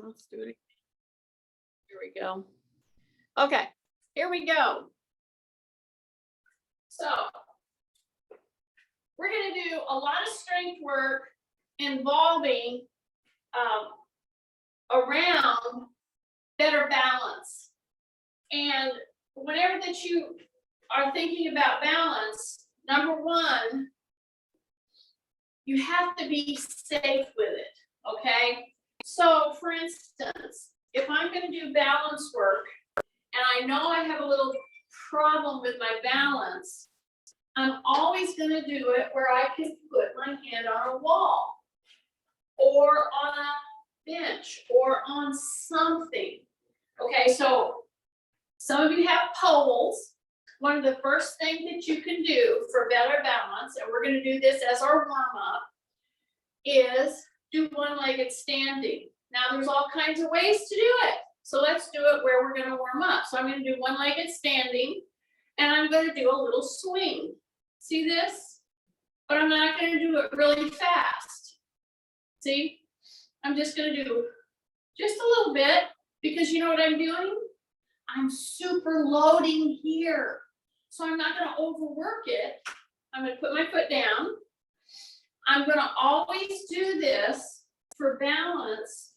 Let's do it. Here we go. Okay, here we go. So we're going to do a lot of strength work involving around better balance. And whenever that you are thinking about balance, number one, you have to be safe with it, okay? So for instance, if I'm going to do balance work and I know I have a little problem with my balance, I'm always going to do it where I can put my hand on a wall or on a bench or on something. Okay, so some of you have poles. One of the first things that you can do for better balance, and we're going to do this as our warm-up, is do one-legged standing. Now there's all kinds of ways to do it. So let's do it where we're going to warm up. So I'm going to do one-legged standing, and I'm going to do a little swing. See this? But I'm not going to do it really fast. See? I'm just going to do just a little bit, because you know what I'm doing? I'm super loading here. So I'm not going to overwork it. I'm going to put my foot down. I'm going to always do this for balance,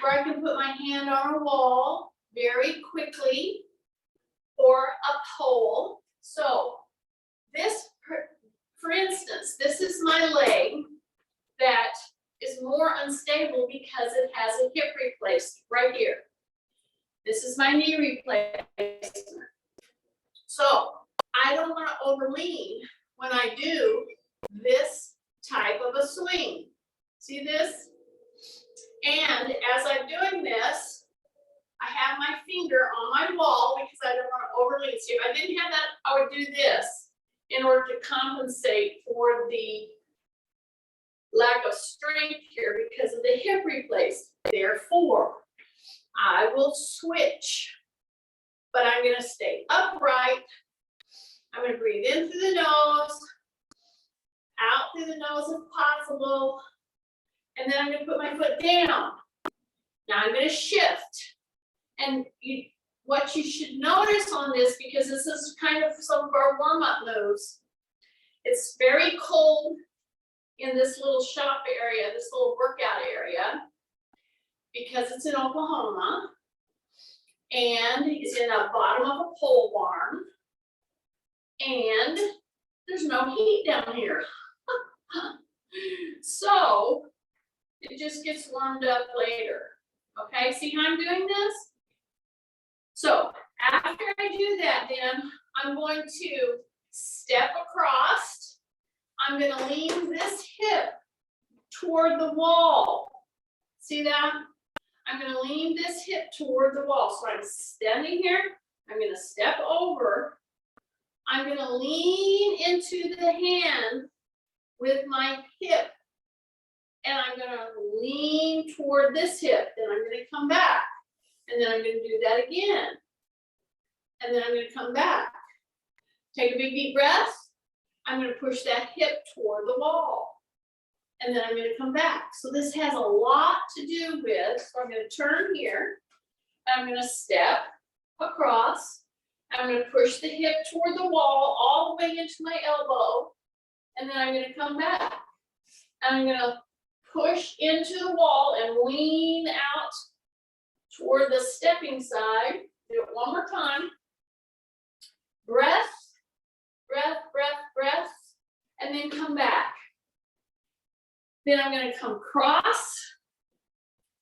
where I can put my hand on a wall very quickly or a pole. So this, for instance, this is my leg that is more unstable because it has a hip replacement right here. This is my knee replacement. So I don't want to overlean when I do this type of a swing. See this? And as I'm doing this, I have my finger on my wall because I don't want to overlean. See, if I didn't have that, I would do this in order to compensate for the lack of strength here because of the hip replacement. Therefore, I will switch, but I'm going to stay upright. I'm going to breathe in through the nose, out through the nose if possible, and then I'm going to put my foot down. Now I'm going to shift. And what you should notice on this, because this is kind of some of our warm-up moves, it's very cold in this little shop area, this little workout area, because it's in Oklahoma, and it's in the bottom of a pole barn, and there's no heat down here. So it just gets warmed up later. Okay, see how I'm doing this? So after I do that, then I'm going to step across. I'm going to lean this hip toward the wall. See that? I'm going to lean this hip toward the wall. So I'm standing here. I'm going to step over. I'm going to lean into the hand with my hip. And I'm going to lean toward this hip. Then I'm going to come back. And then I'm going to do that again. And then I'm going to come back. Take a big deep breath. I'm going to push that hip toward the wall. And then I'm going to come back. So this has a lot to do with, so I'm going to turn here. I'm going to step across. I'm going to push the hip toward the wall all the way into my elbow. And then I'm going to come back. And I'm going to push into the wall and lean out toward the stepping side. Do it one more time. Breath, breath, breath, breath, and then come back. Then I'm going to come cross,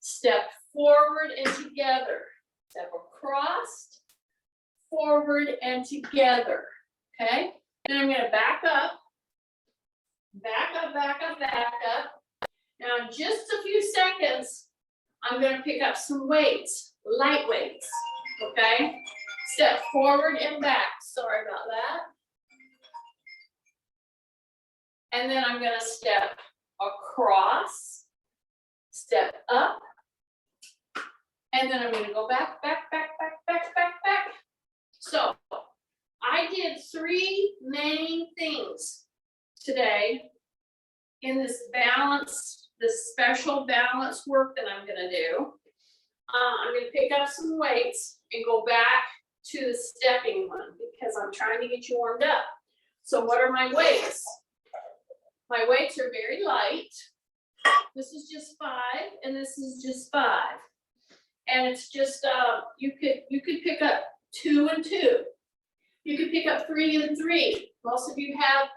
step forward and together. Step across, forward and together. Okay? Then I'm going to back up, back up, back up, back up. Now in just a few seconds, I'm going to pick up some weights, light weights. Okay? Step forward and back. Sorry about that. And then I'm going to step across, step up, and then I'm going to go back, back, back, back, back, back, back. So I did 3 main things today in this balance, this special balance work that I'm going to do. I'm gonna pick up some weights and go back to the stepping one because I'm trying to get you warmed up. So what are my weights? My weights are very light. This is just 5 and this is just 5. And it's just, you could pick up 2 and 2. You could pick up 3 and 3. Most of you have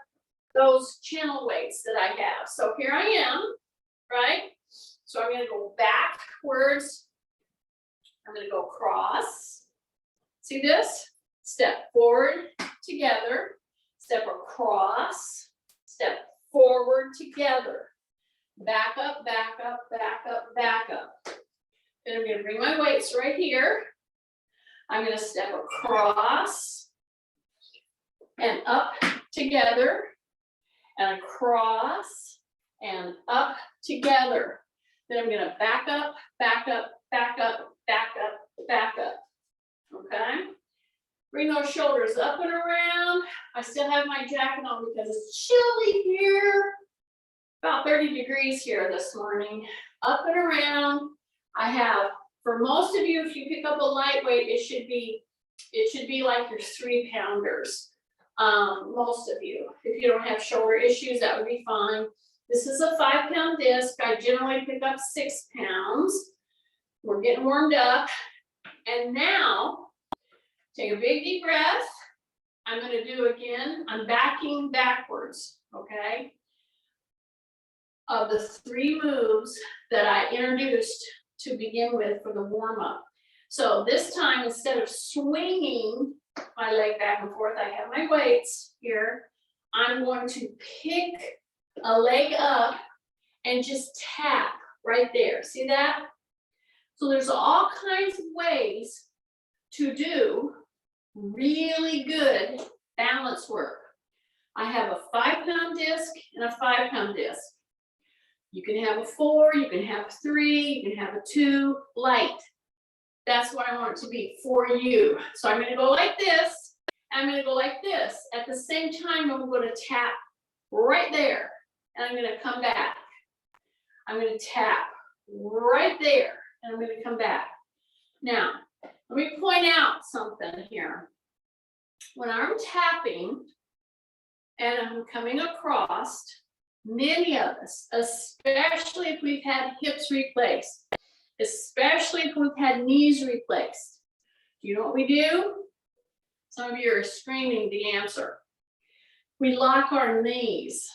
those channel weights that I have. So here I am, right? So I'm gonna go backwards. I'm gonna go across. See this? Step forward together, step across, step forward together. Back up, back up, back up, back up. Then I'm gonna bring my weights right here. I'm gonna step across and up together and across and up together. Then I'm gonna back up, back up, back up, back up, back up. Okay? Bring those shoulders up and around. I still have my jacket on because it's chilly here. About 30 degrees here this morning. Up and around. I have, for most of you, if you pick up a lightweight, it should be like your 3-pounders. Most of you. If you don't have shoulder issues, that would be fine. This is a 5-pound disc. I generally pick up 6 pounds. We're getting warmed up. And now, take a big deep breath. I'm gonna do again, I'm backing backwards, okay? Of the 3 moves that I introduced to begin with for the warm up. So this time, instead of swinging my leg back and forth, I have my weights here. I'm going to pick a leg up and just tap right there. See that? So there's all kinds of ways to do really good balance work. I have a 5-pound disc and a 5-pound disc. You can have a 4, you can have a 3, you can have a 2, light. That's what I want it to be for you. So I'm gonna go like this, and I'm gonna go like this. At the same time, I'm gonna tap right there, and I'm gonna come back. I'm gonna tap right there, and I'm gonna come back. Now, let me point out something here. When I'm tapping, and I'm coming across, many of us, especially if we've had hips replaced, especially if we've had knees replaced, do you know what we do? Some of you are screaming the answer. We lock our knees.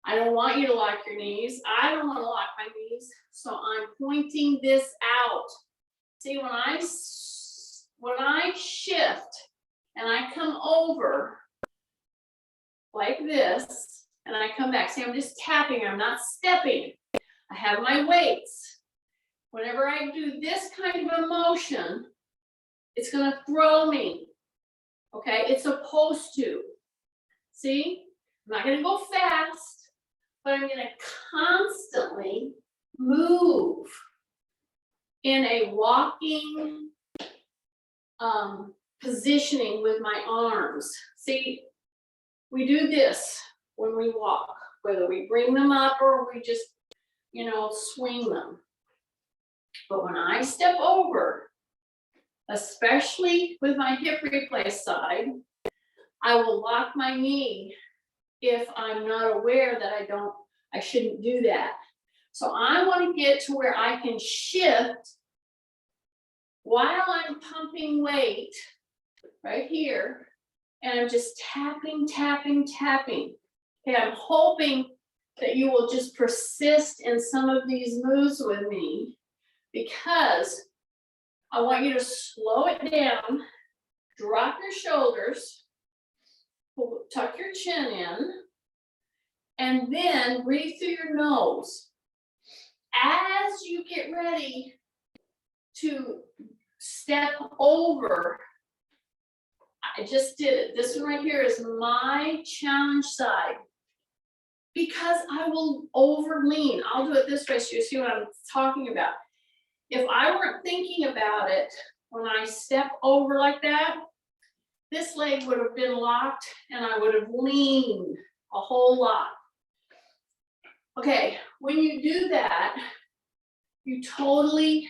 I don't want you to lock your knees. I don't want to lock my knees, so I'm pointing this out. See, when I shift and I come over like this, and I come back, see, I'm just tapping, I'm not stepping. I have my weights. Whenever I do this kind of a motion, it's gonna throw me, okay? It's supposed to. See, I'm not gonna go fast, but I'm gonna constantly move in a walking positioning with my arms. See, we do this when we walk, whether we bring them up or we just, swing them. But when I step over, especially with my hip replaced side, I will lock my knee if I'm not aware that I shouldn't do that. So I want to get to where I can shift while I'm pumping weight right here, and I'm just tapping, tapping, tapping. Okay, I'm hoping that you will just persist in some of these moves with me, because I want you to slow it down, drop your shoulders, tuck your chin in, and then breathe through your nose. As you get ready to step over, I just did it. This one right here is my challenge side, because I will over lean. I'll do it this way so you see what I'm talking about. If I weren't thinking about it, when I step over like that, this leg would have been locked and I would have leaned a whole lot. Okay, when you do that, you totally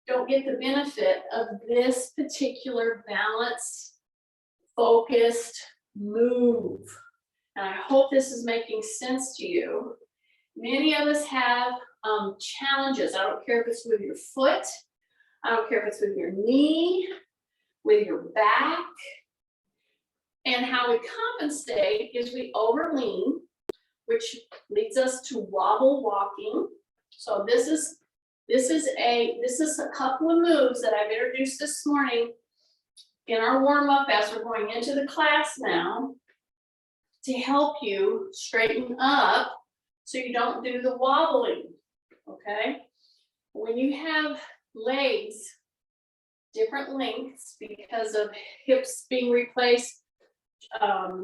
don't get the benefit of this particular balanced, focused move. And I hope this is making sense to you. Many of us have challenges. I don't care if it's with your foot, I don't care if it's with your knee, with your back. And how we compensate is we overlean, which leads us to wobble walking. So this is a couple of moves that I've introduced this morning in our warm-up as we're going into the class now to help you straighten up so you don't do the wobbling, okay? When you have legs different lengths because of hips being replaced,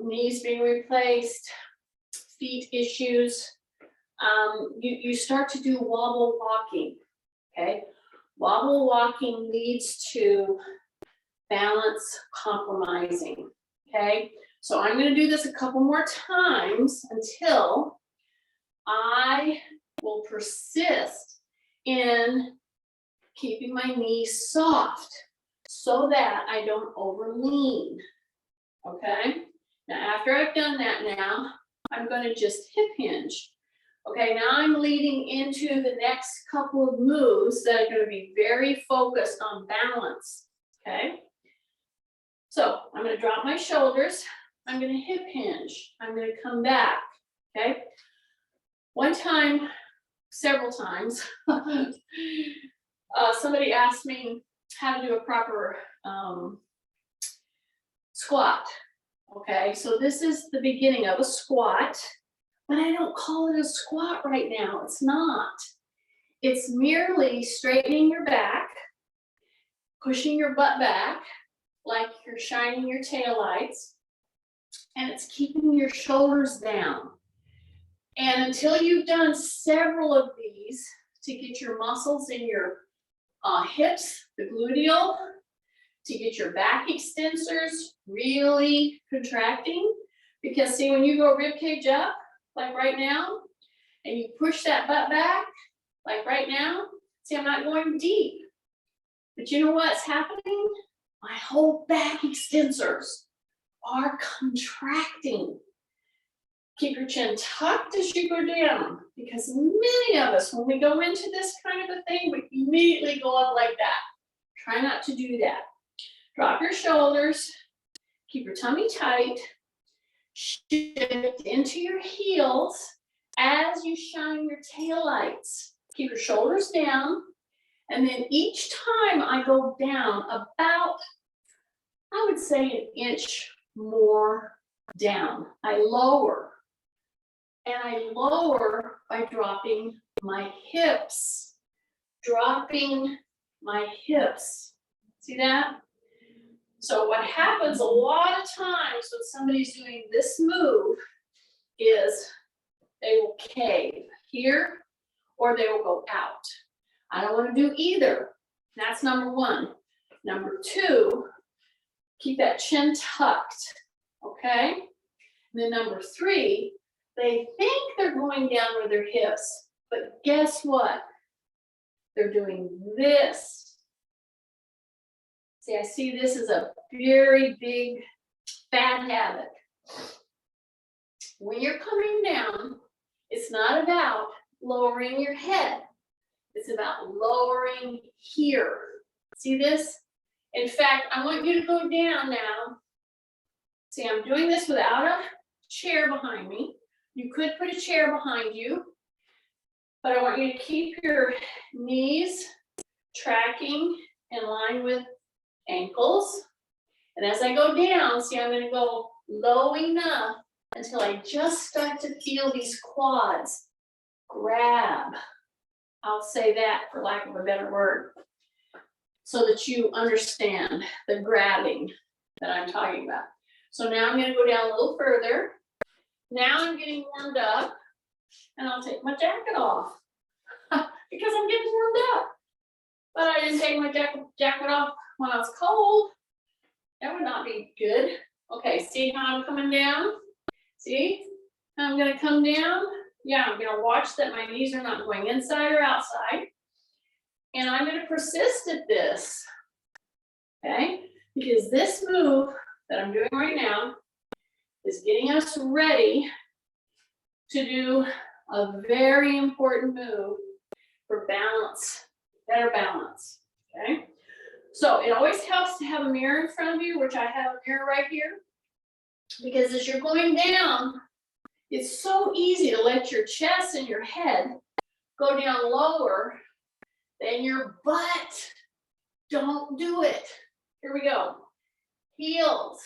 knees being replaced, feet issues, you start to do wobble walking, okay? Wobble walking leads to balance compromising, okay? So I'm gonna do this a couple more times until I will persist in keeping my knees soft so that I don't overlean, okay? Now, after I've done that now, I'm gonna just hip hinge. Okay, now I'm leading into the next couple of moves that are gonna be very focused on balance, okay? So I'm gonna drop my shoulders, I'm gonna hip hinge, I'm gonna come back, okay? One time, several times, somebody asked me how to do a proper squat. Okay, so this is the beginning of a squat, but I don't call it a squat right now. It's not. It's merely straightening your back, pushing your butt back like you're shining your taillights, and it's keeping your shoulders down. And until you've done several of these to get your muscles in your hips, the gluteal, to get your back extensors really contracting, because see, when you go rib cage up, like right now, and you push that butt back, like right now, see, I'm not going deep, but you know what's happening? My whole back extensors are contracting. Keep your chin tucked as you go down, because many of us, when we go into this kind of a thing, we immediately go up like that. Try not to do that. Drop your shoulders, keep your tummy tight, shift into your heels as you shine your taillights. Keep your shoulders down, and then each time I go down about, I would say, an inch more down, I lower. And I lower by dropping my hips. Dropping my hips. See that? So what happens a lot of times when somebody's doing this move is they will cave here or they will go out. I don't want to do either. That's number one. Number two, keep that chin tucked, okay? And then number three, they think they're going down with their hips, but guess what? They're doing this. See, I see this as a very big bad habit. When you're coming down, it's not about lowering your head. It's about lowering here. See this? In fact, I want you to go down now. See, I'm doing this without a chair behind me. You could put a chair behind you, but I want you to keep your knees tracking in line with ankles. And as I go down, see, I'm going to go low enough until I just start to feel these quads grab. I'll say that for lack of a better word, so that you understand the grabbing that I'm talking about. So now I'm going to go down a little further. Now I'm getting warmed up, and I'll take my jacket off because I'm getting warmed up. But I didn't take my jacket off when I was cold. That would not be good. Okay, see how I'm coming down? See how I'm going to come down? Yeah, I'm going to watch that my knees are not going inside or outside. And I'm going to persist at this, okay? Because this move that I'm doing right now is getting us ready to do a very important move for balance, better balance, okay? So it always helps to have a mirror in front of you, which I have a mirror right here, because as you're going down, it's so easy to let your chest and your head go down lower than your butt. Don't do it. Here we go. Heels,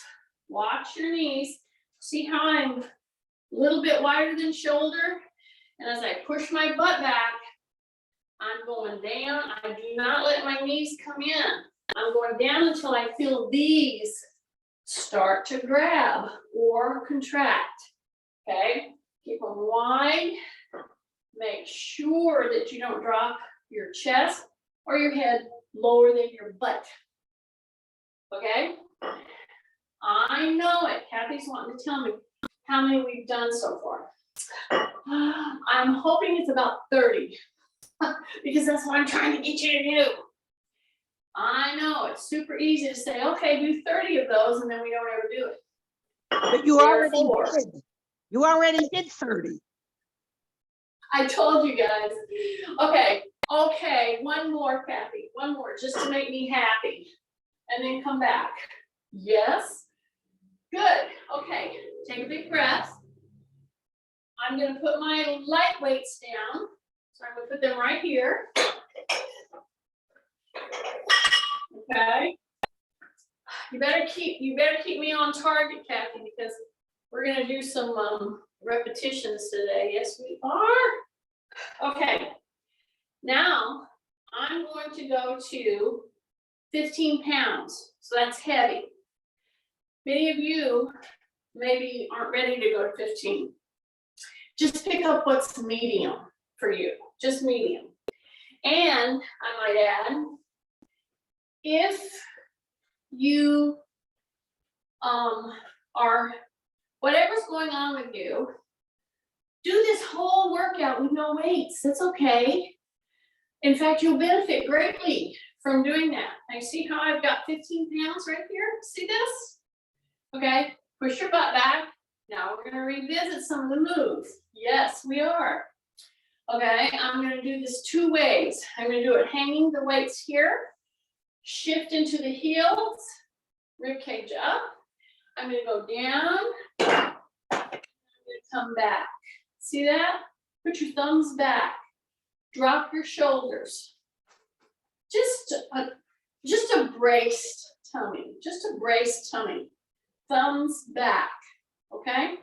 watch your knees. See how I'm a little bit wider than shoulder? And as I push my butt back, I'm going down. I do not let my knees come in. I'm going down until I feel these start to grab or contract, okay? Keep them wide. Make sure that you don't drop your chest or your head lower than your butt, okay? I know it. Kathy's wanting to tell me how many we've done so far. I'm hoping it's about 30 because that's what I'm trying to get you to do. I know it's super easy to say, okay, do 30 of those, and then we don't ever do it. But you already did 30. I told you guys. Okay, one more, Kathy, one more, just to make me happy, and then come back. Yes, good. Okay, take a big breath. I'm gonna put my light weights down, so I'm gonna put them right here. Okay. You better keep me on target, Kathy, because we're gonna do some repetitions today. Yes, we are. Okay. Now I'm going to go to 15 pounds. So that's heavy. Many of you maybe aren't ready to go to 15. Just pick up what's medium for you. Just medium. And I might add, if you are, whatever's going on with you, do this whole workout with no weights. That's okay. In fact, you'll benefit greatly from doing that. Now, see how I've got 15 pounds right here? See this? Okay, push your butt back. Now we're gonna revisit some of the moves. Yes, we are. Okay, I'm gonna do this two ways. I'm gonna do it hanging the weights here, shift into the heels, rib cage up. I'm gonna go down, I'm gonna come back. See that? Put your thumbs back. Drop your shoulders. Just a braced tummy. Just a braced tummy. Thumbs back. Okay?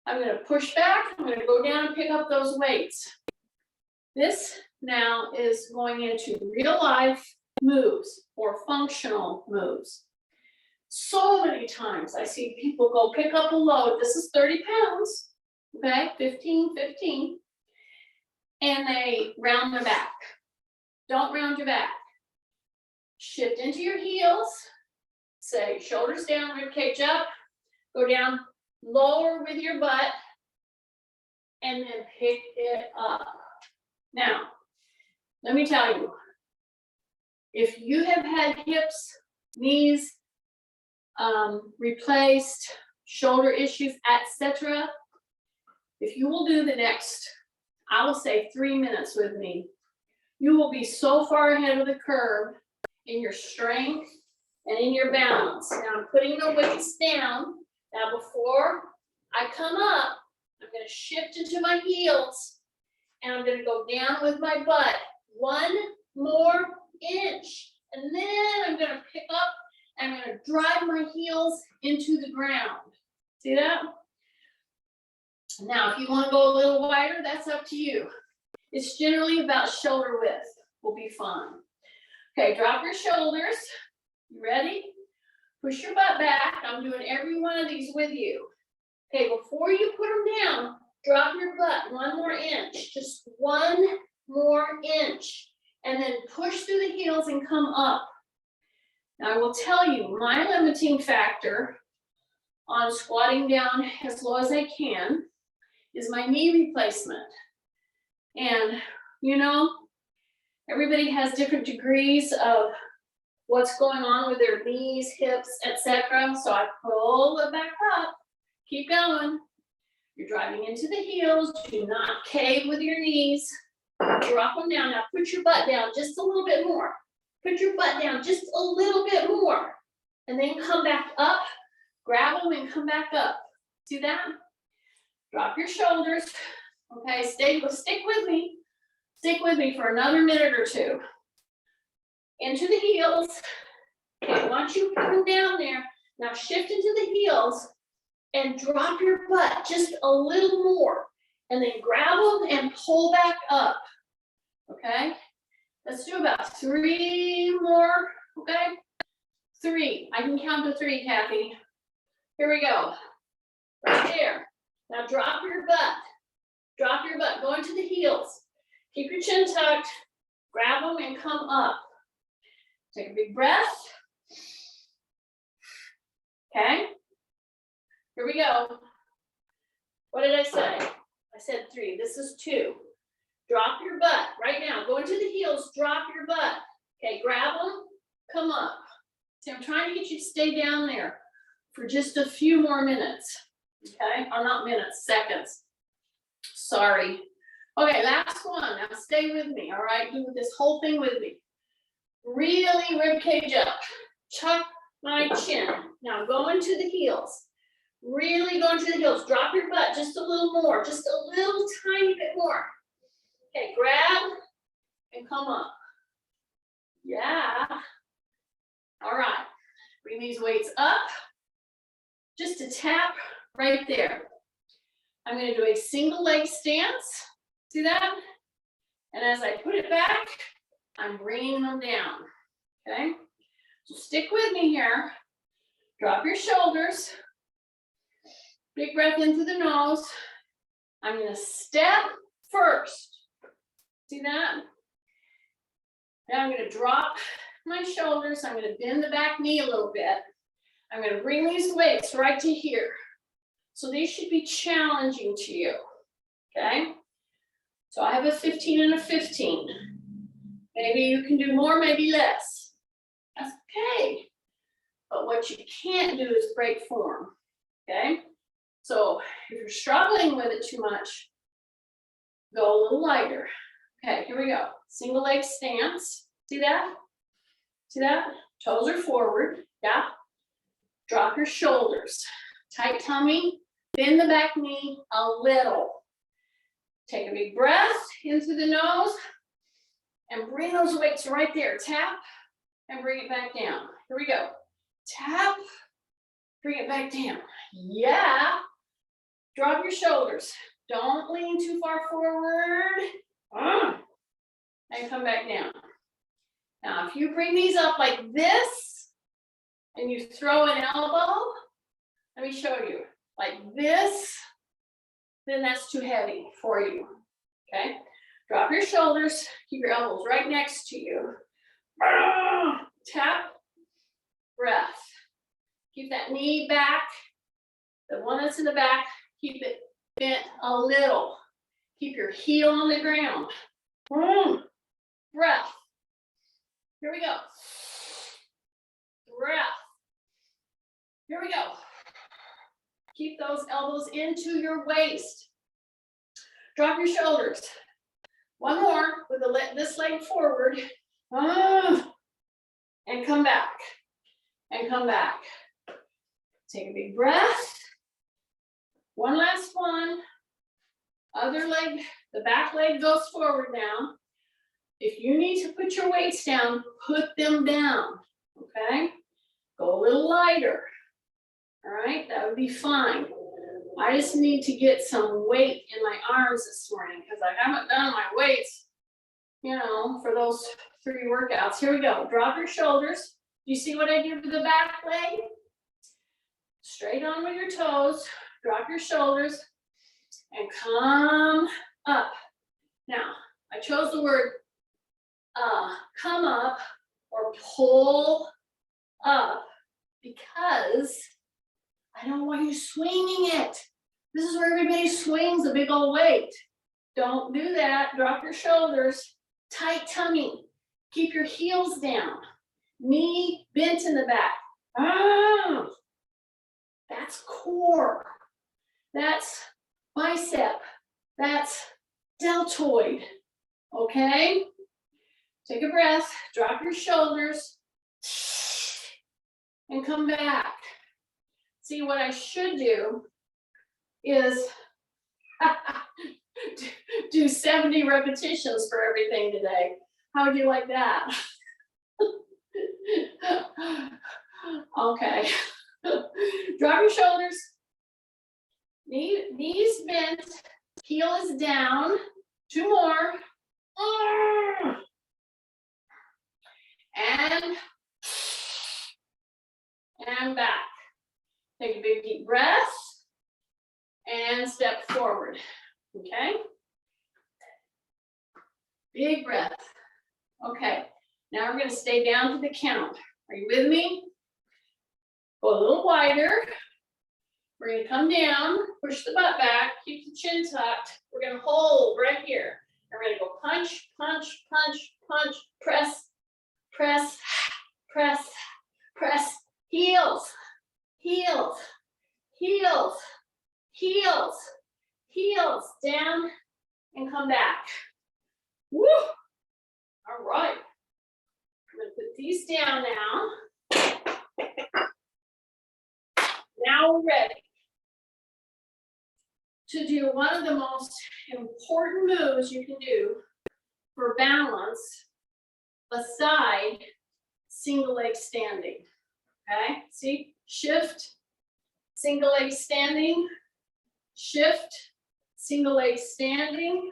I'm gonna push back. I'm gonna go down and pick up those weights. This now is going into real life moves or functional moves. So many times I see people go pick up a load. This is 30 pounds. Okay, 15, and they round their back. Don't round your back. Shift into your heels, say shoulders down, rib cage up, go down lower with your butt, and then pick it up. Now, let me tell you, if you have had hips, knees replaced, shoulder issues, etc., if you will do the next, I will say 3 minutes with me, you will be so far ahead of the curve in your strength and in your balance. Now I'm putting the weights down. Now before I come up, I'm gonna shift into my heels and I'm gonna go down with my butt 1 more inch. And then I'm gonna pick up and I'm gonna drive my heels into the ground. See that? Now, if you want to go a little wider, that's up to you. It's generally about shoulder width. Will be fine. Okay, drop your shoulders. You ready? Push your butt back. I'm doing every one of these with you. Okay, before you put them down, drop your butt 1 more inch. Just 1 more inch. And then push through the heels and come up. Now, I will tell you, my limiting factor on squatting down as low as I can is my knee replacement. And you know, Everybody has different degrees of what's going on with their knees, hips, etc. So I pull it back up, keep going. You're driving into the heels, do not cave with your knees. Drop them down. Now put your butt down just a little bit more. Put your butt down just a little bit more. And then come back up, grab them and come back up. See that? Drop your shoulders. Okay, stick with me. Stick with me for another minute or two. Into the heels. Okay, once you put them down there, now shift into the heels and drop your butt just a little more. And then grab them and pull back up. Okay? Let's do about 3 more. Okay? 3. I can count to 3, Kathy. Here we go. Right there. Now drop your butt. Drop your butt. Go into the heels. Keep your chin tucked. Grab them and come up. Take a big breath. Okay? Here we go. What did I say? I said 3. This is 2. Drop your butt right now. Go into the heels. Drop your butt. Okay, grab them. Come up. See, I'm trying to get you to stay down there for just a few more minutes. Okay, or not minutes, seconds. Sorry. Okay, last one. Now stay with me. All right, do this whole thing with me. Really rib cage up. Tuck my chin. Now go into the heels. Really go into the heels. Drop your butt just a little more. Just a little tiny bit more. Okay, grab and come up. Yeah. All right. Bring these weights up. Just a tap right there. I'm going to do a single leg stance. See that? And as I put it back, I'm bringing them down. Okay? So stick with me here. Drop your shoulders. Big breath in through the nose. I'm going to step first. See that? Now I'm going to drop my shoulders. I'm going to bend the back knee a little bit. I'm going to bring these weights right to here. So these should be challenging to you. Okay? So I have a 15 and a 15. Maybe you can do more, maybe less. That's okay. But what you can't do is break form. Okay? So if you're struggling with it too much, go a little lighter. Okay, here we go. Single leg stance. See that? See that? Toes are forward. Yeah. Drop your shoulders. Tight tummy. Bend the back knee a little. Take a big breath in through the nose and bring those weights right there. Tap and bring it back down. Here we go. Tap, bring it back down. Yeah. Drop your shoulders. Don't lean too far forward. And come back down. Now, if you bring these up like this and you throw an elbow, let me show you. Like this, then that's too heavy for you. Okay? Drop your shoulders. Keep your elbows right next to you. Tap, breath. Keep that knee back. The one that's in the back, keep it bent a little. Keep your heel on the ground. Breath. Here we go. Breath. Here we go. Keep those elbows into your waist. Drop your shoulders. One more with this leg forward. And come back. And come back. Take a big breath. One last one. Other leg, the back leg goes forward now. If you need to put your weights down, put them down. Okay? Go a little lighter. All right, that would be fine. I just need to get some weight in my arms this morning because I haven't done my weights, for those 3 workouts. Here we go. Drop your shoulders. You see what I did with the back leg? Straight on with your toes. Drop your shoulders and come up. Now, I chose the word come up or pull up because I don't want you swinging it. This is where everybody swings a big old weight. Don't do that. Drop your shoulders. Tight tummy. Keep your heels down. Knee bent in the back. Ah, that's core. That's bicep. That's deltoid. Okay? Take a breath, drop your shoulders, and come back. See, what I should do is do 70 repetitions for everything today. How would you like that? Okay. Drop your shoulders. Knees bent. Heel is down. 2 more. And back. Take a big deep breath and step forward. Okay? Big breath. Okay. Now we're going to stay down to the count. Are you with me? Go a little wider. We're going to come down, push the butt back, keep the chin tucked. We're going to hold right here. And we're going to go punch, punch, punch, punch, press, press, press, press. Heels, heels, heels, heels, heels. Down and come back. Woo! All right. I'm going to put these down now. Now we're ready to do one of the most important moves you can do for balance beside single leg standing. Okay, see, shift, single leg standing, shift, single leg standing.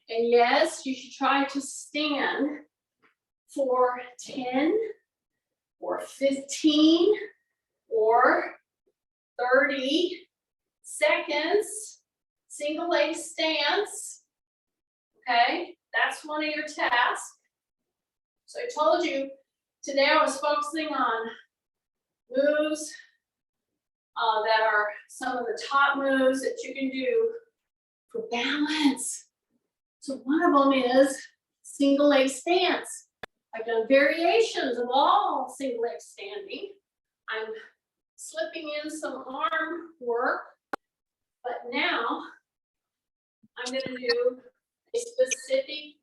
And yes, you should try to stand for 10 or 15 or 30 seconds, single leg stance. Okay, that's one of your tasks. So I told you today I was focusing on moves that are some of the top moves that you can do for balance. So one of them is single leg stance. I've done variations of all single leg standing. I'm slipping in some arm work, but now I'm going to do a specific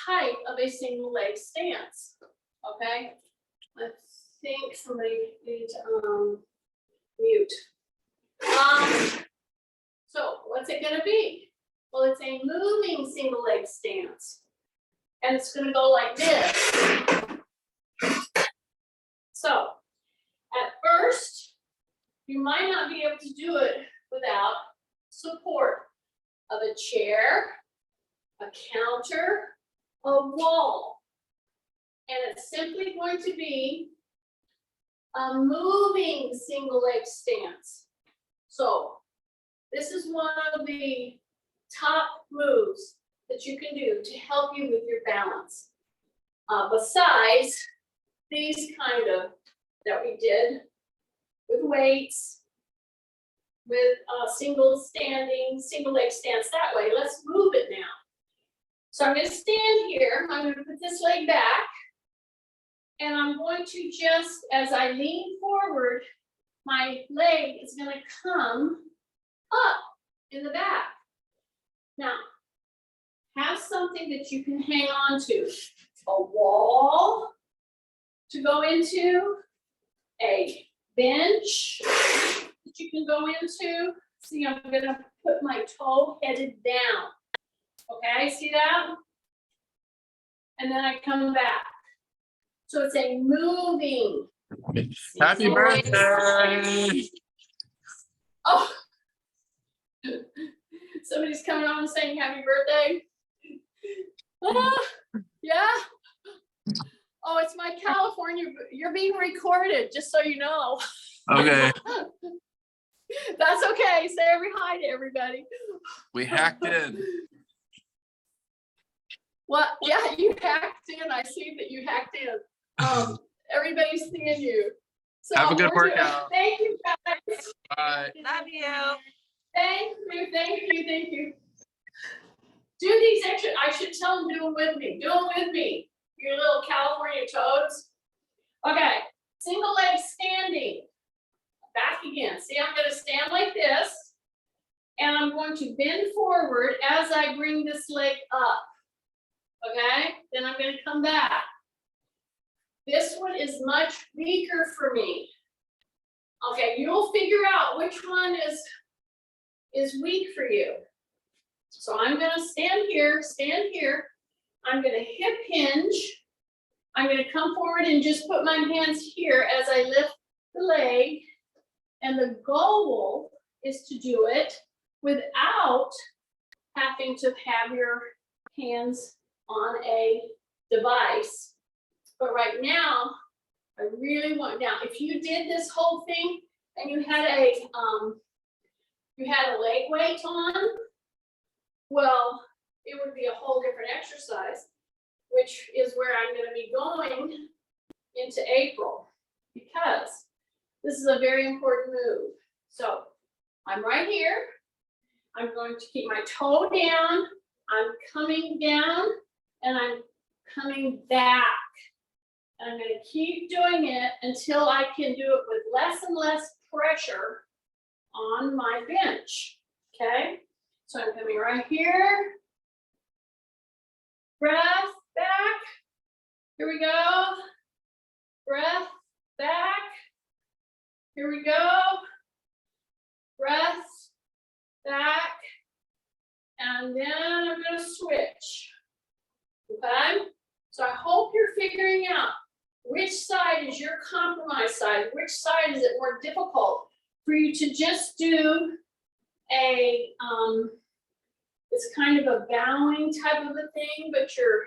type of a single leg stance. Okay, I think somebody needs to mute. So what's it going to be? Well, it's a moving single leg stance, and it's going to go like this. So at first, you might not be able to do it without support of a chair, a counter, a wall. And it's simply going to be a moving single leg stance. So this is one of the top moves that you can do to help you with your balance. Besides these kind of that we did with weights, with single leg stance that way. Let's move it now. So I'm going to stand here. I'm going to put this leg back. And I'm going to just, as I lean forward, my leg is going to come up in the back. Now, have something that you can hang on to. A wall to go into, a bench that you can go into. See, I'm going to put my toe headed down. Okay, see that? And then I come back. So it's a moving. Happy birthday! Oh, somebody's coming on and saying happy birthday. Yeah. Oh, it's my California. You're being recorded, just so you know. Okay, That's okay. Say hi to everybody. we hacked in. What? Yeah, you hacked in. I see that you hacked in. Everybody's seeing you. So Have a good we're doing- workout. Thank you, guys. Bye. Love you. Thank you, thank you, thank you. Do these extra, I should tell them, do them with me. Do them with me, you little California toads. Okay, single leg standing. Back again. See, I'm going to stand like this, and I'm going to bend forward as I bring this leg up. Okay, then I'm going to come back. This one is much weaker for me. Okay, you'll figure out which one is weak for you. So I'm going to stand here. I'm going to hip hinge. I'm going to come forward and just put my hands here as I lift the leg. And the goal is to do it without having to have your hands on a device. But right now, I really want, now, if you did this whole thing and you had a leg weight on, well, it would be a whole different exercise, which is where I'm going to be going into April, because this is a very important move. So I'm right here. I'm going to keep my toe down. I'm coming down and I'm coming back. And I'm going to keep doing it until I can do it with less and less pressure on my bench. Okay? So I'm coming right here. Breath back. Here we go. Breath back. Here we go. Breath back. And then I'm going to switch. Okay? So I hope you're figuring out which side is your compromise side. Which side is it more difficult for you to just do a, it's kind of a bowing type of a thing, but you're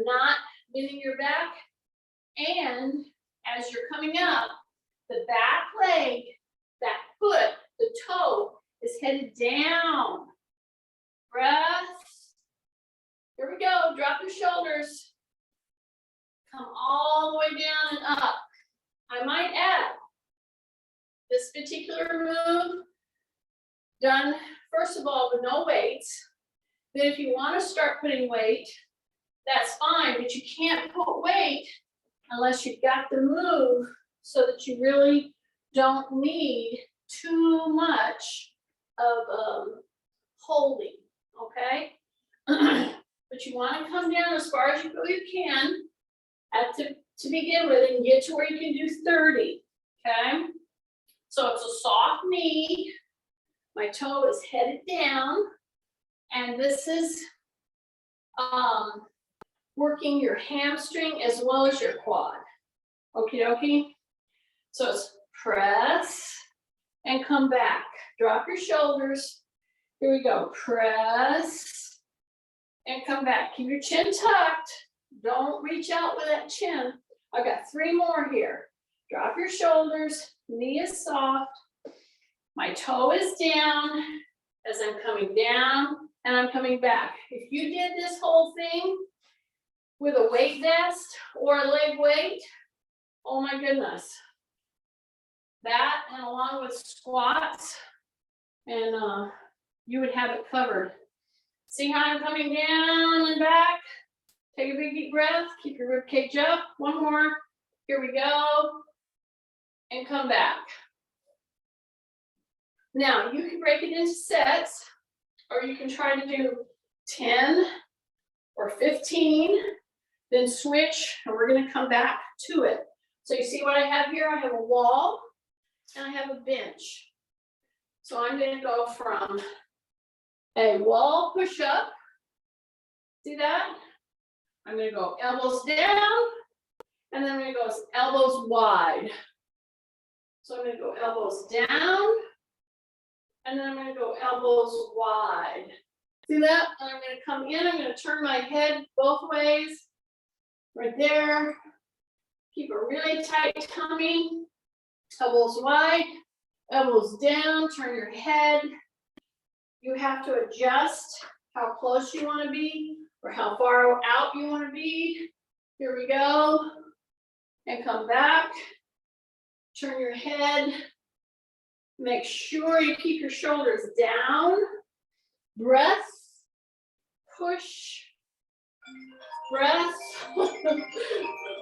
not bending your back. And as you're coming up, the back leg, that foot, the toe is headed down. Breath. Here we go. Drop your shoulders. Come all the way down and up. I might add this particular move done, first of all, with no weights. Then if you want to start putting weight, that's fine, but you can't put weight unless you've got the move so that you really don't need too much of holding, okay? But you want to come down as far as you can to begin with and get to where you can do 30, okay? So it's a soft knee. My toe is headed down, and this is working your hamstring as well as your quad. Okie dokie. So it's press and come back. Drop your shoulders. Here we go. Press and come back. Keep your chin tucked. Don't reach out with that chin. I've got 3 more here. Drop your shoulders. Knee is soft. My toe is down as I'm coming down and I'm coming back. If you did this whole thing with a weight vest or a leg weight, oh my goodness. That and along with squats, and you would have it covered. See how I'm coming down and back? Take a big deep breath, keep your rib cage up. One more, here we go, and come back. Now, you can break it into sets, or you can try to do 10 or 15, then switch, and we're gonna come back to it. So you see what I have here? I have a wall, and I have a bench. So I'm gonna go from a wall push-up, see that? I'm gonna go elbows down, and then I'm gonna go elbows wide. So I'm gonna go elbows down, and then I'm gonna go elbows wide. See that? And I'm gonna come in, I'm gonna turn my head both ways, right there. Keep a really tight tummy, elbows wide, elbows down, turn your head. You have to adjust how close you wanna be or how far out you wanna be. Here we go. And come back, turn your head. Make sure you keep your shoulders down. Breath, push, breath.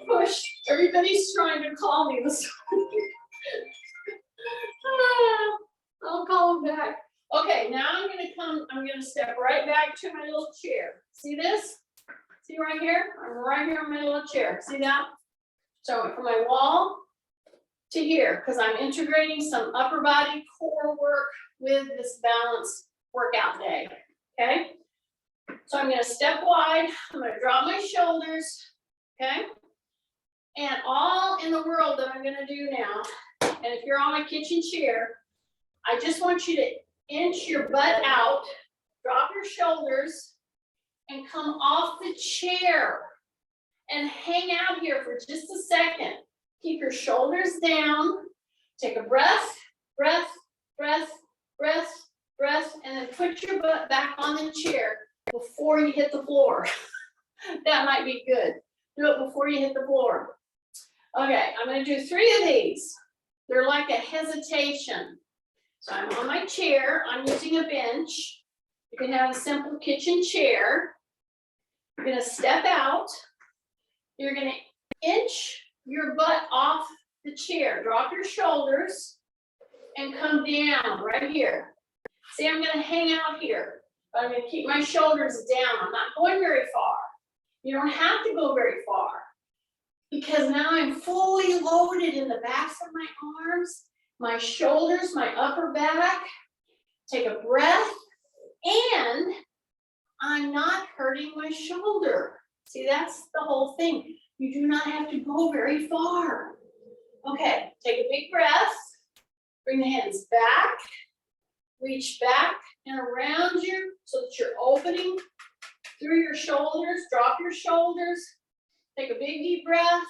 Push. Everybody's trying to call me this morning. I'll call them back. Okay, now I'm gonna step right back to my little chair. See this? See right here? I'm right here in my little chair. See that? So I went from my wall to here, because I'm integrating some upper body core work with this balance workout day, okay? So I'm gonna step wide, I'm gonna drop my shoulders, okay? And all in the world that I'm gonna do now, and if you're on a kitchen chair, I just want you to inch your butt out, drop your shoulders, and come off the chair and hang out here for just a second. Keep your shoulders down, take a breath, breath, breath, breath, breath, and then put your butt back on the chair before you hit the floor. That might be good. Do it before you hit the floor. Okay, I'm gonna do 3 of these. They're like a hesitation. So I'm on my chair, I'm using a bench. You can have a simple kitchen chair. You're gonna step out. You're gonna inch your butt off the chair. Drop your shoulders and come down right here. See, I'm gonna hang out here, but I'm gonna keep my shoulders down. I'm not going very far. You don't have to go very far because now I'm fully loaded in the backs of my arms, my shoulders, my upper back. Take a breath, and I'm not hurting my shoulder. See, that's the whole thing. You do not have to go very far. Okay, take a big breath. Bring the hands back. Reach back and around you so that you're opening through your shoulders. Drop your shoulders. Take a big deep breath.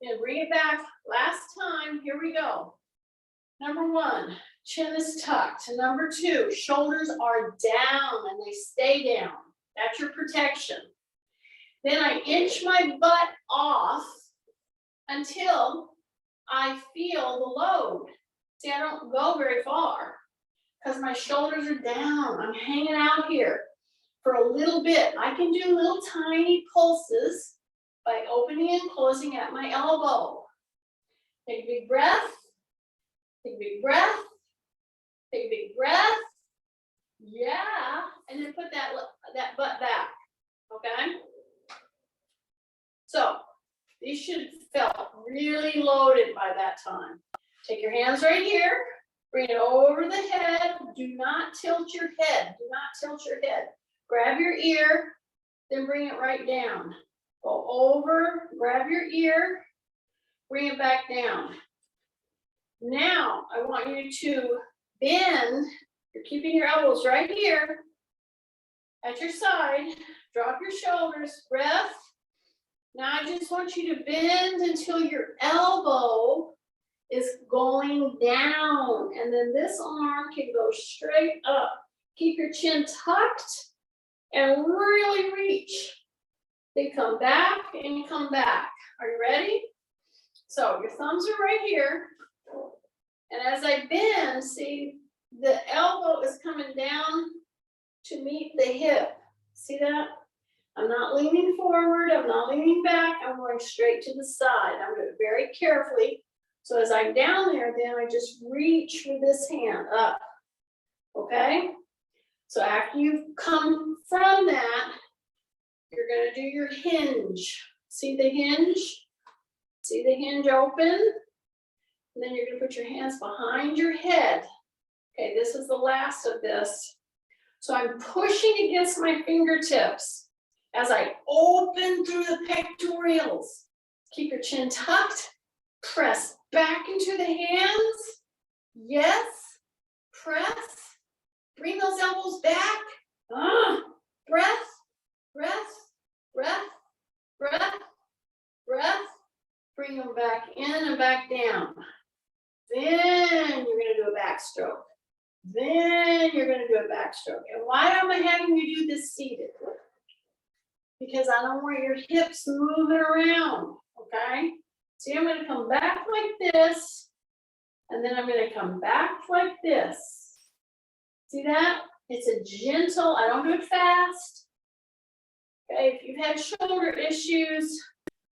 And bring it back. Last time, here we go. Number 1, chin is tucked. Number 2, shoulders are down and they stay down. That's your protection. Then I inch my butt off until I feel the load. See, I don't go very far because my shoulders are down. I'm hanging out here for a little bit. I can do little tiny pulses by opening and closing at my elbow. Take a big breath. Take a big breath. Take a big breath. Yeah. And then put that butt back. Okay? So these should have felt really loaded by that time. Take your hands right here. Bring it over the head. Do not tilt your head. Do not tilt your head. Grab your ear. Then bring it right down. Go over. Grab your ear. Bring it back down. Now, I want you to bend. You're keeping your elbows right here at your side. Drop your shoulders. Breath. Now, I just want you to bend until your elbow is going down. And then this arm can go straight up. Keep your chin tucked and really reach. Then come back and come back. Are you ready? So your thumbs are right here. And as I bend, see, the elbow is coming down to meet the hip. See that? I'm not leaning forward. I'm not leaning back. I'm going straight to the side. I'm doing it very carefully. So as I'm down there, then I just reach with this hand up. Okay? So after you've come from that, you're going to do your hinge. See the hinge? See the hinge open? And then you're going to put your hands behind your head. Okay, this is the last of this. So I'm pushing against my fingertips as I open through the pectorals. Keep your chin tucked. Press back into the hands. Yes. Press. Bring those elbows back. Breath, breath, breath, breath, breath. Bring them back in and back down. Then you're going to do a backstroke. Then you're going to do a backstroke. And why am I having you do this seated? Because I don't want your hips moving around, okay? See, I'm going to come back like this, and then I'm going to come back like this. See that? It's a gentle, I don't do it fast. Okay, if you've had shoulder issues,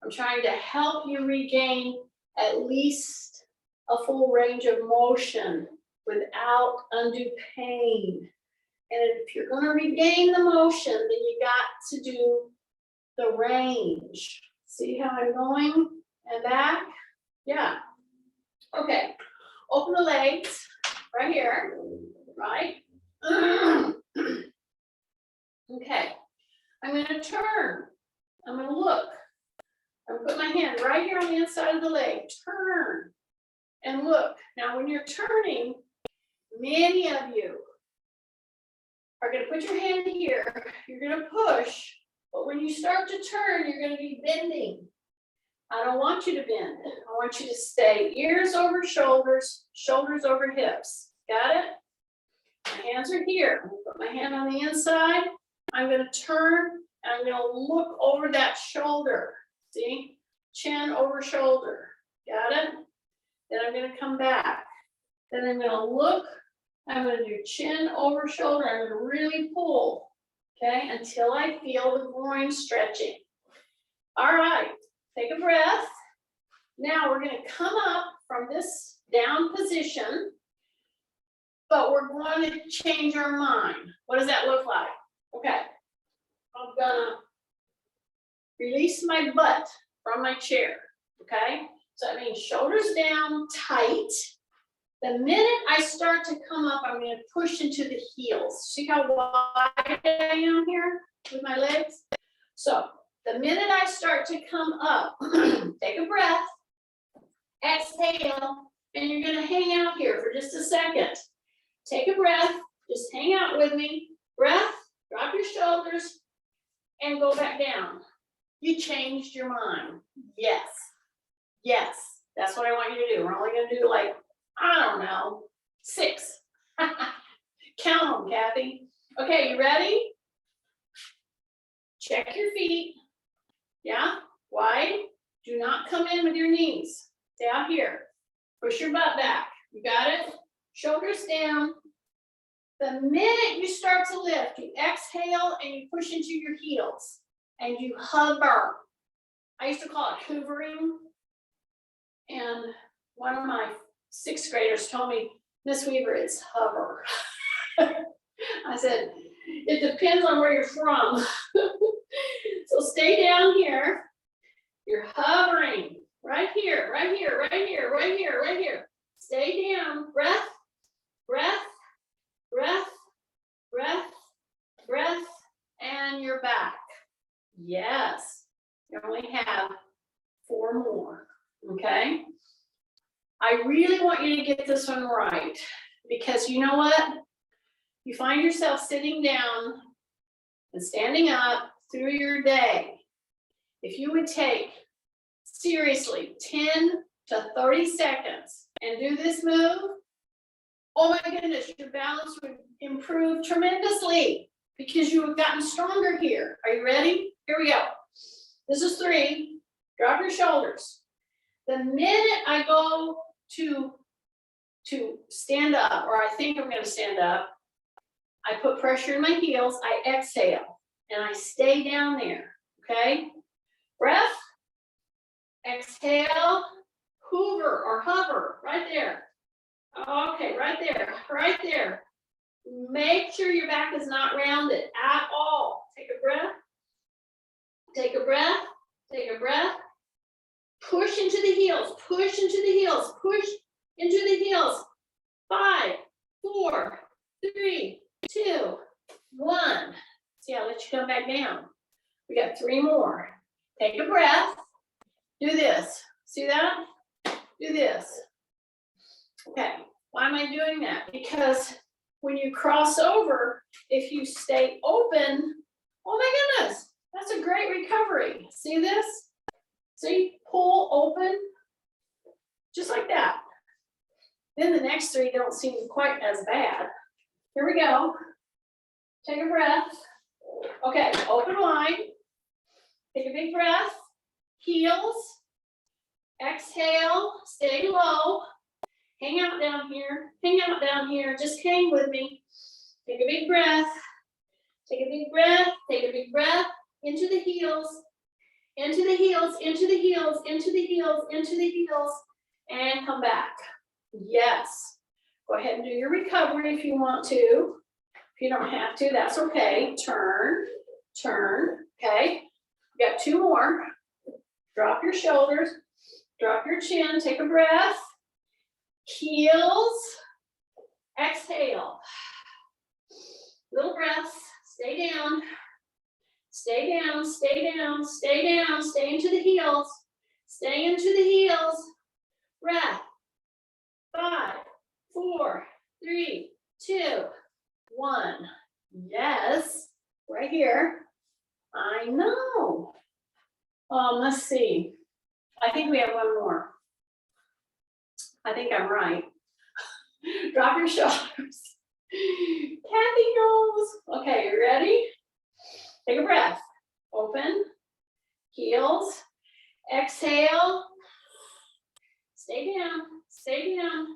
I'm trying to help you regain at least a full range of motion without undue pain. And if you're going to regain the motion, then you got to do the range. See how I'm going and back? Yeah. Okay. Open the legs right here, right? Okay. I'm going to turn. I'm going to look. I'm going to put my hand right here on the inside of the leg. Turn and look. Now, when you're turning, many of you are going to put your hand here. You're going to push. But when you start to turn, you're going to be bending. I don't want you to bend. I want you to stay ears over shoulders, shoulders over hips. Got it? My hands are here. I'm going to put my hand on the inside. I'm going to turn and I'm going to look over that shoulder. See? Chin over shoulder. Got it? Then I'm going to come back. Then I'm going to look. I'm going to do chin over shoulder. I'm going to really pull. Okay? Until I feel the groin stretching. All right. Take a breath. Now we're going to come up from this down position, but we're going to change our mind. What does that look like? Okay. I'm going to release my butt from my chair. Okay. So that means shoulders down, tight. The minute I start to come up, I'm going to push into the heels. See how wide I am here with my legs? So the minute I start to come up, take a breath, exhale, and you're going to hang out here for just a second. Take a breath, just hang out with me. Breath, drop your shoulders, and go back down. You changed your mind. Yes. Yes. That's what I want you to do. We're only going to do like, I don't know, 6. Count them, Kathy. Okay, you ready? Check your feet. Yeah, wide. Do not come in with your knees. Stay out here. Push your butt back. You got it? Shoulders down. The minute you start to lift, you exhale and you push into your heels and you hover. I used to call it hoovering. And one of my 6th graders told me, Miss Weaver, it's hover. I said, it depends on where you're from. So stay down here. You're hovering right here, right here, right here, right here, right here. Stay down. Breath, breath, breath, breath, breath, and you're back. Yes. You only have 4 more. Okay. I really want you to get this one right because you know what? You find yourself sitting down and standing up through your day. If you would take seriously 10 to 30 seconds and do this move, oh my goodness, your balance would improve tremendously because you have gotten stronger here. Are you ready? Here we go. This is 3. Drop your shoulders. The minute I go to stand up, or I think I'm going to stand up, I put pressure in my heels, I exhale, and I stay down there, okay? Breath, exhale, hoover or hover, right there. Okay, right there, right there. Make sure your back is not rounded at all. Take a breath, take a breath, take a breath. Push into the heels, push into the heels, push into the heels. 5, 4, 3, 2, 1. See, I'll let you come back down. We got 3 more. Take a breath. Do this. See that? Do this. Okay. Why am I doing that? Because when you cross over, if you stay open, oh my goodness, that's a great recovery. See this? See, pull open, just like that. Then the next 3 don't seem quite as bad. Here we go. Take a breath. Okay, open wide. Take a big breath. Heels. Exhale, stay low. Hang out down here. Hang out down here. Just hang with me. Take a big breath. Take a big breath. Take a big breath. into the heels, into the heels, into the heels, into the heels, into the heels, and come back. Yes. Go ahead and do your recovery if you want to. If you don't have to, that's okay. Turn, turn, okay? You got 2 more. Drop your shoulders, drop your chin, take a breath. Heels, exhale. Little breaths, stay down. Stay down, stay down, stay down, stay into the heels. Stay into the heels. Breath. 5, 4, 3, 2, 1. Yes, right here. I know. Let's see. I think we have 1 more. I think I'm right. Drop your shoulders. Kathy knows. Okay, you ready? Take a breath. Open. Heels. Exhale. Stay down. Stay down.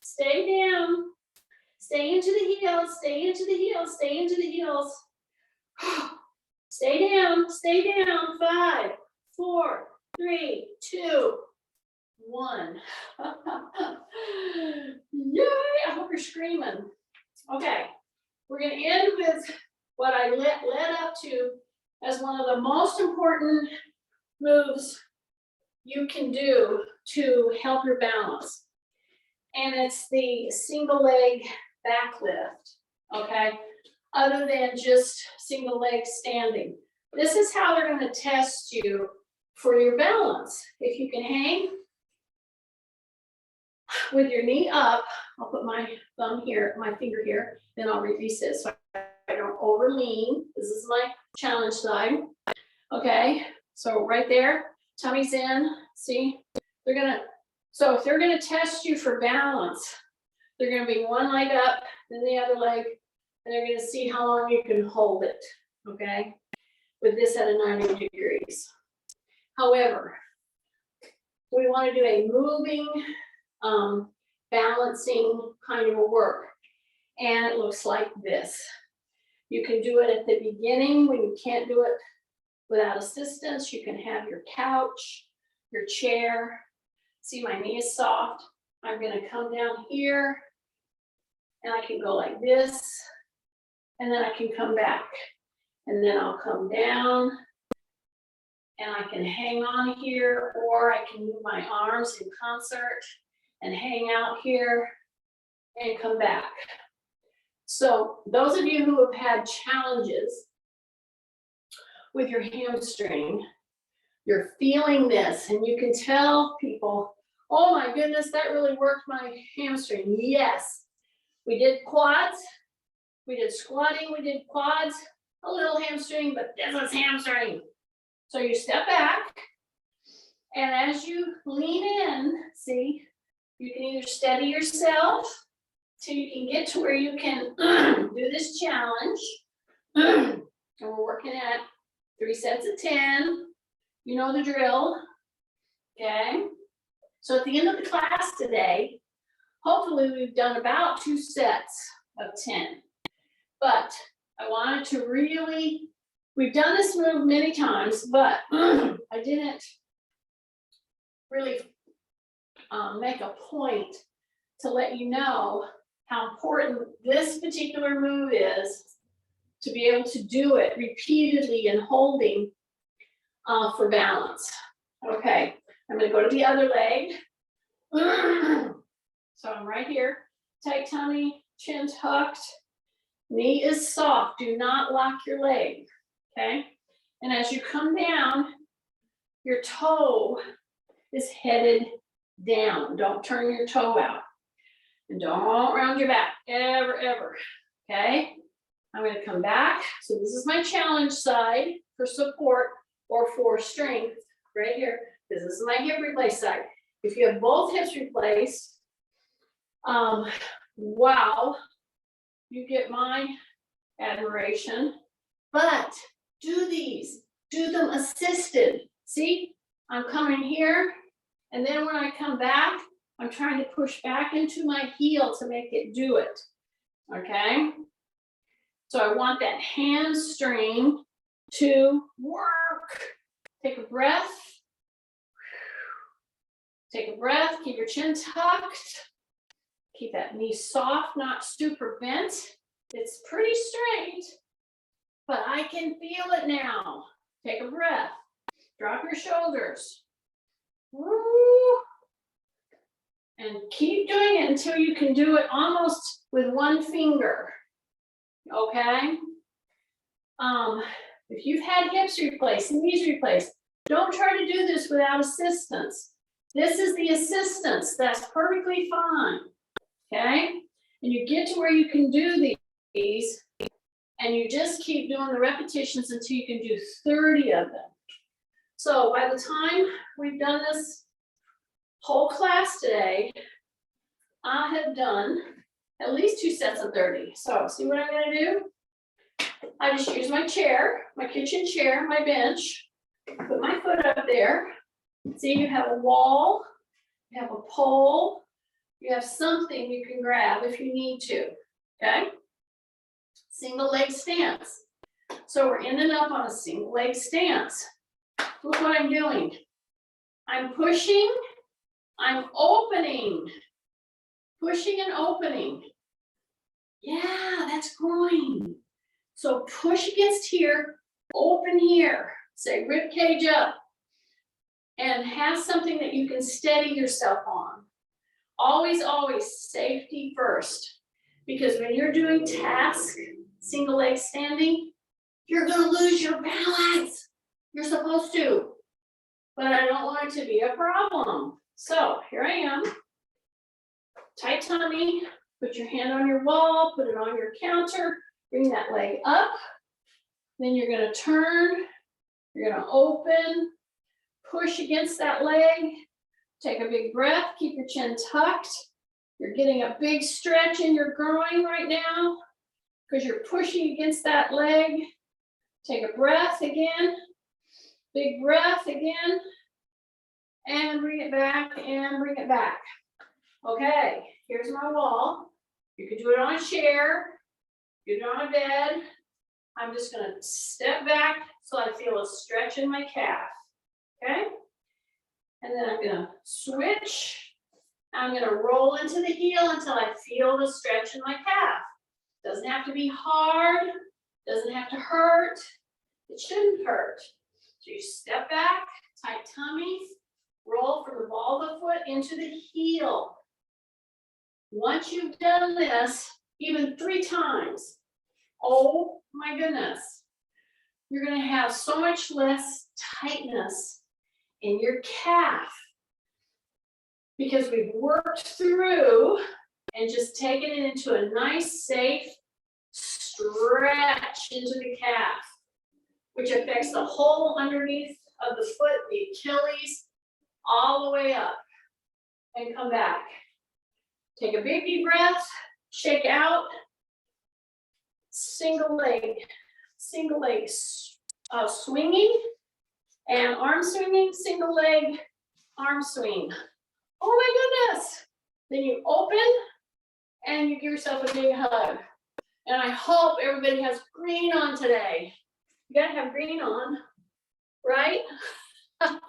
Stay down. Stay into the heels. Stay into the heels. Stay into the heels. Stay down. Stay down. 5, 4, 3, 2, 1. Yay! I hope you're screaming. Okay, we're going to end with what I led up to as one of the most important moves you can do to help your balance. And it's the single leg back lift, okay? Other than just single leg standing. This is how they're going to test you for your balance. If you can hang with your knee up, I'll put my thumb here, my finger here, then I'll release it so I don't over lean. This is my challenge side. Okay, so right there, tummy's in. See, they're gonna, so if they're gonna test you for balance, they're gonna be 1 leg up, then the other leg, and they're gonna see how long you can hold it, okay? With this at a 90 degrees. However, we wanna do a moving, balancing kind of a work. And it looks like this. You can do it at the beginning when you can't do it without assistance. You can have your couch, your chair. See, my knee is soft. I'm gonna come down here and I can go like this. And then I can come back. And then I'll come down and I can hang on here, or I can move my arms in concert and hang out here and come back. So those of you who have had challenges with your hamstring, you're feeling this and you can tell people, oh my goodness, that really worked my hamstring. Yes, we did quads, we did squatting, we did quads, a little hamstring, but this is hamstring. So you step back, and as you lean in, see, you can either steady yourself till you can get to where you can do this challenge. And we're working at 3 sets of 10. You know the drill, okay? So at the end of the class today, hopefully we've done about 2 sets of 10. But I wanted to really, we've done this move many times, but I didn't really make a point to let you know how important this particular move is to be able to do it repeatedly and holding for balance. Okay, I'm gonna go to the other leg. So I'm right here, tight tummy, chin tucked, knee is soft, do not lock your leg, okay? And as you come down, your toe is headed down. Don't turn your toe out. And don't round your back, ever, ever, okay? I'm gonna come back. So this is my challenge side for support or for strength, right here. This is my hip replace side. If you have both hips replaced, wow, you get my admiration. But do these, do them assisted. See, I'm coming here, and then when I come back, I'm trying to push back into my heel to make it do it, okay? So I want that hamstring to work. Take a breath. Take a breath, keep your chin tucked. Keep that knee soft, not super bent. It's pretty straight, but I can feel it now. Take a breath. Drop your shoulders. Woo. And keep doing it until you can do it almost with one finger. Okay? If you've had hips replaced, knees replaced, don't try to do this without assistance. This is the assistance. That's perfectly fine. Okay? And you get to where you can do these, and you just keep doing the repetitions until you can do 30 of them. So by the time we've done this whole class today, I have done at least 2 sets of 30. So see what I'm going to do? I just use my chair, my kitchen chair, my bench, put my foot up there. See, you have a wall, you have a pole, you have something you can grab if you need to, okay? Single leg stance. So we're ending up on a single leg stance. Look what I'm doing. I'm pushing, I'm opening. Pushing and opening. Yeah, that's groin. So push against here, open here. Say rib cage up. And have something that you can steady yourself on. Always, always safety first. Because when you're doing task, single leg standing, you're gonna lose your balance. You're supposed to. But I don't want it to be a problem. So here I am. Tight tummy, put your hand on your wall, put it on your counter, bring that leg up. Then you're gonna turn, you're gonna open, push against that leg, take a big breath, keep your chin tucked. You're getting a big stretch in your groin right now because you're pushing against that leg. Take a breath again, big breath again, and bring it back and bring it back. Okay, here's my wall. You can do it on a chair, do it on a bed. I'm just gonna step back so I feel a stretch in my calf. Okay, and then I'm gonna switch. I'm gonna roll into the heel until I feel the stretch in my calf. Doesn't have to be hard, doesn't have to hurt. It shouldn't hurt. So you step back, tight tummy, roll from the ball of the foot into the heel. Once you've done this, even 3 times, oh my goodness, you're gonna have so much less tightness in your calf because we've worked through and just taken it into a nice, safe stretch into the calf, which affects the whole underneath of the foot, the Achilles, all the way up and come back. Take a big deep breath, shake out, single leg swinging and arm swinging, single leg arm swing. Oh my goodness. Then you open and you give yourself a big hug. And I hope everybody has green on today. You gotta have green on, right? I'm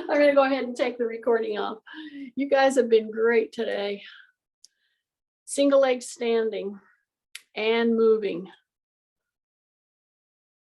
gonna go ahead and take the recording off. You guys have been great today. Single leg standing and moving.